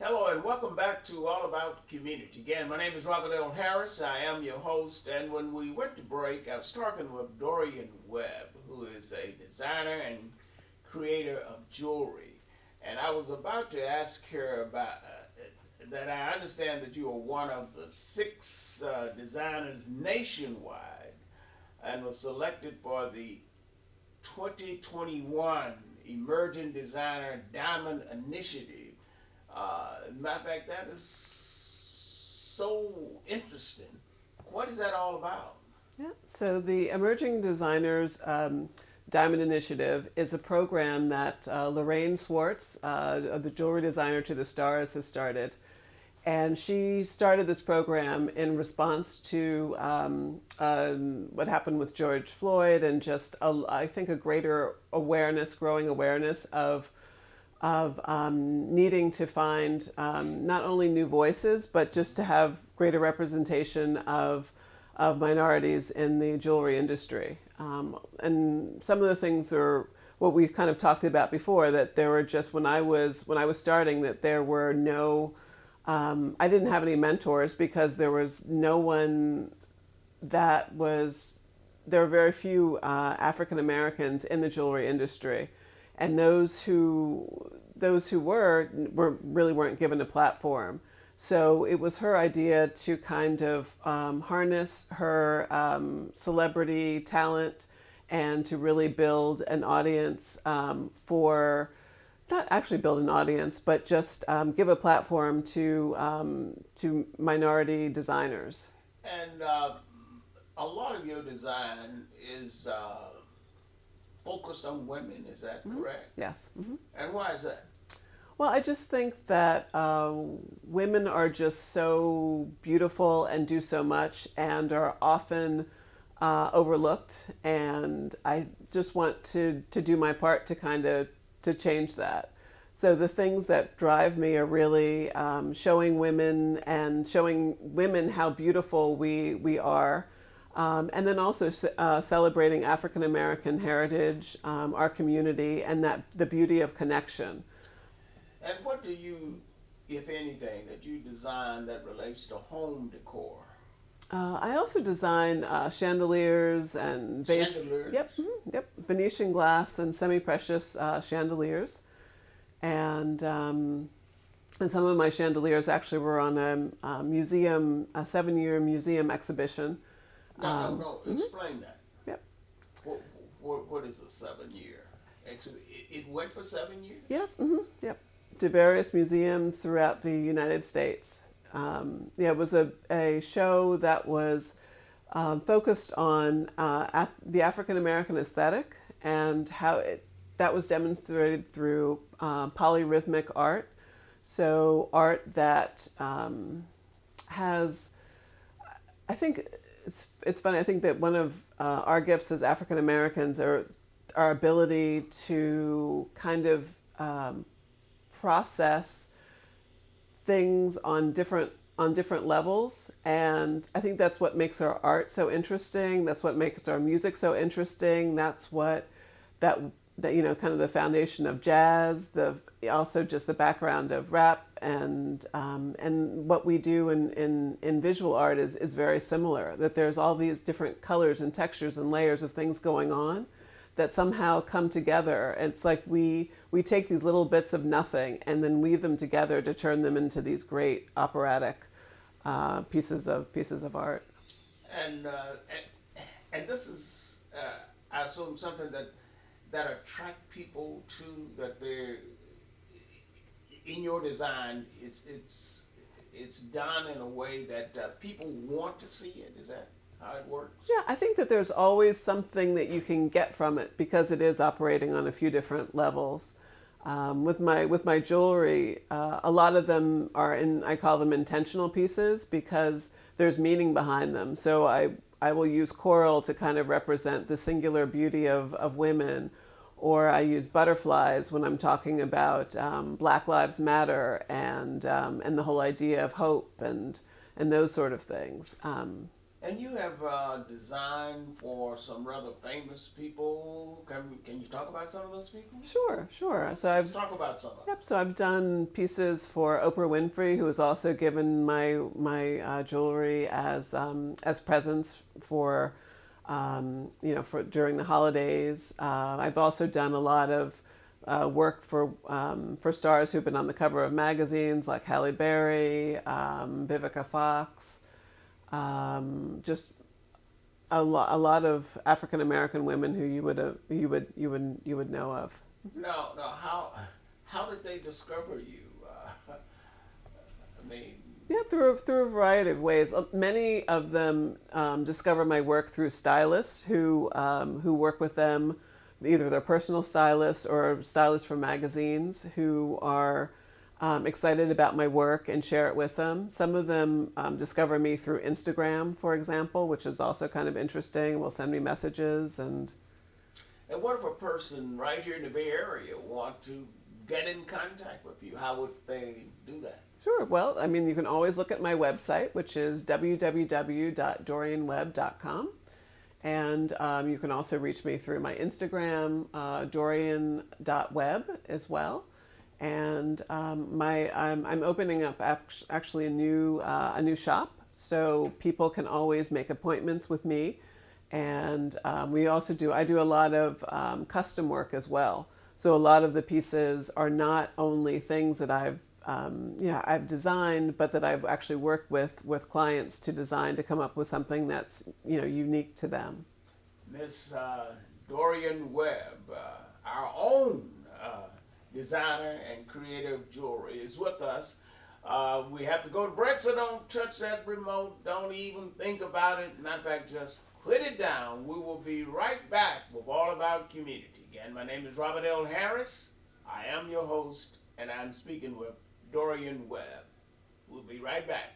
Hello and welcome back to All About Community. Again, my name is Robert L. Harris. I am your host, and when we went to break, I was talking with Dorian Webb, who is a designer and creator of jewelry. And I was about to ask her about that. I understand that you are one of the six designers nationwide and was selected for the 2021 Emerging Designer Diamond Initiative. Matter of fact, that is so interesting. What is that all about? Yeah, so the Emerging Designers Diamond Initiative is a program that Lorraine Swartz, the jewelry designer to the stars, has started. And she started this program in response to what happened with George Floyd and just, I think, a greater awareness, growing awareness of needing to find not only new voices, but just to have greater representation of minorities in the jewelry industry. And some of the things are what we kind of talked about before, that there were just, when I was starting, that there were no, I didn't have any mentors because there was no one there were very few African Americans in the jewelry industry. And those who were really weren't given a platform. So it was her idea to kind of harness her celebrity talent and to really build an audience for, not actually build an audience, but just give a platform to minority designers. And a lot of your design is focused on women, is that correct? Yes. Mm-hmm. And why is that? Well, I just think that women are just so beautiful and do so much and are often overlooked. And I just want to do my part to kind of to change that. So the things that drive me are really showing women how beautiful we are. And then also celebrating African American heritage, our community, and that the beauty of connection. And what do you, if anything, that you design that relates to home decor? I also design chandeliers and Chandeliers? Yep, yep, Venetian glass and semi-precious chandeliers, and some of my chandeliers actually were on a museum, a 7-year museum exhibition. No. Explain that. Yep. What is a 7-year? It went for 7 years? Yes. Yep. To various museums throughout the United States. It was a show that was focused on the African American aesthetic and how that was demonstrated through polyrhythmic art. So art that has, I think it's funny. I think that one of our gifts as African Americans are our ability to kind of process things on different levels, and I think that's what makes our art so interesting. That's what makes our music so interesting. That's what that kind of the foundation of jazz. Also just the background of rap and what we do in visual art is very similar. That there's all these different colors and textures and layers of things going on that somehow come together. It's like we take these little bits of nothing and then weave them together to turn them into these great operatic pieces of art. And this is, I assume, something that attract people to, that they're in your design. It's done in a way that people want to see it. Is that how it works? Yeah, I think that there's always something that you can get from it because it is operating on a few different levels. With my jewelry, a lot of them I call them intentional pieces because there's meaning behind them. So I will use coral to kind of represent the singular beauty of women, or I use butterflies when I'm talking about Black Lives Matter and the whole idea of hope and those sort of things. And you have designed for some rather famous people. Can you talk about some of those people? Sure, sure. So Let's I've talk about some of them. Yep. So I've done pieces for Oprah Winfrey, who has also given my jewelry as presents for for during the holidays. I've also done a lot of work for stars who've been on the cover of magazines like Halle Berry, Vivica Fox, just a lot of African American women who you would know of. No, no. How did they discover you? I mean, Yeah, through a variety of ways. Many of them discover my work through stylists who work with them, either their personal stylists or stylists from magazines who are excited about my work and share it with them. Some of them discover me through Instagram, for example, which is also kind of interesting. Will send me messages and. And what if a person right here in the Bay Area want to get in contact with you? How would they do that? Sure. Well, I mean, you can always look at my website, which is www.dorianwebb.com. And you can also reach me through my Instagram, dorian.webb as well. And I'm opening up actually a new shop, so people can always make appointments with me. And I do a lot of custom work as well. So a lot of the pieces are not only things that I've designed, but that I've actually worked with clients to design to come up with something that's unique to them. Miss Dorian Webb, our own designer and creative jewelry, is with us. We have to go to break, so don't touch that remote. Don't even think about it. Matter of fact, just put it down. We will be right back with All About Community. Again, my name is Robert L. Harris. I am your host, and I'm speaking with Dorian Webb. We'll be right back.